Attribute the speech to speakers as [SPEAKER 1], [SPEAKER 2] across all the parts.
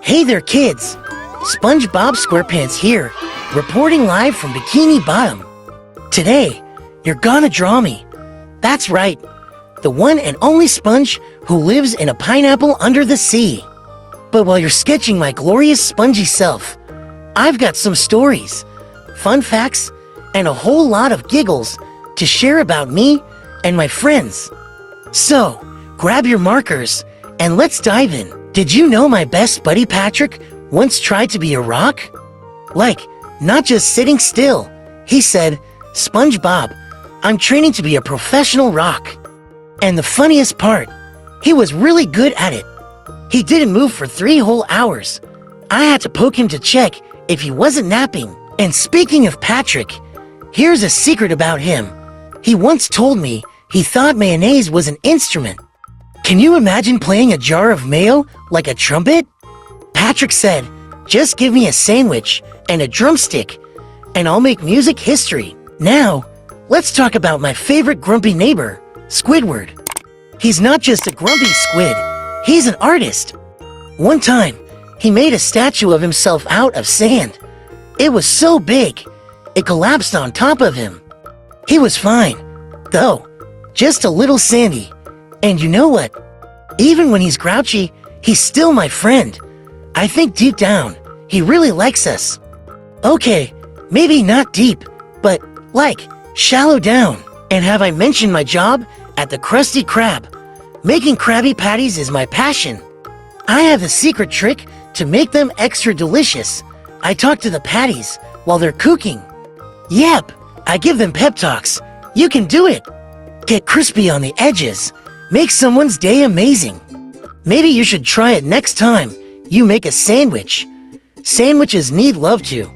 [SPEAKER 1] Hey there, kids! SpongeBob SquarePants here, reporting live from Bikini Bottom. Today, you're gonna draw me. That's right, the one and only sponge who lives in a pineapple under the sea. But while you're sketching my glorious spongy self, I've got some stories, fun facts, and a whole lot of giggles to share about me and my friends. So, grab your markers and let's dive in. Did you know my best buddy Patrick once tried to be a rock? Like, not just sitting still. He said, "SpongeBob, I'm training to be a professional rock." And the funniest part, he was really good at it. He didn't move for 3 whole hours. I had to poke him to check if he wasn't napping. And speaking of Patrick, here's a secret about him. He once told me he thought mayonnaise was an instrument. Can you imagine playing a jar of mayo like a trumpet? Patrick said, "Just give me a sandwich and a drumstick, and I'll make music history." Now, let's talk about my favorite grumpy neighbor, Squidward. He's not just a grumpy squid, he's an artist. One time, he made a statue of himself out of sand. It was so big, it collapsed on top of him. He was fine, though, just a little sandy. And you know what? Even when he's grouchy, he's still my friend. I think deep down, he really likes us. Okay, maybe not deep, but shallow down. And have I mentioned my job at the Krusty Krab? Making Krabby Patties is my passion. I have a secret trick to make them extra delicious. I talk to the patties while they're cooking. Yep, I give them pep talks. You can do it. Get crispy on the edges. Make someone's day amazing. Maybe you should try it next time you make a sandwich. Sandwiches need love too.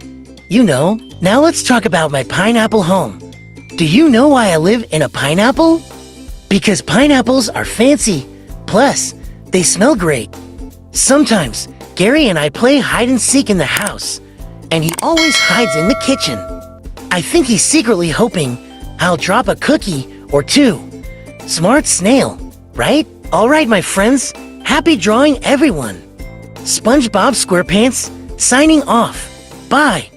[SPEAKER 1] You know. Now let's talk about my pineapple home. Do you know why I live in a pineapple? Because pineapples are fancy. Plus, they smell great. Sometimes, Gary and I play hide and seek in the house, and he always hides in the kitchen. I think he's secretly hoping I'll drop a cookie or two. Smart snail, right? All right, my friends, happy drawing everyone. SpongeBob SquarePants, signing off. Bye.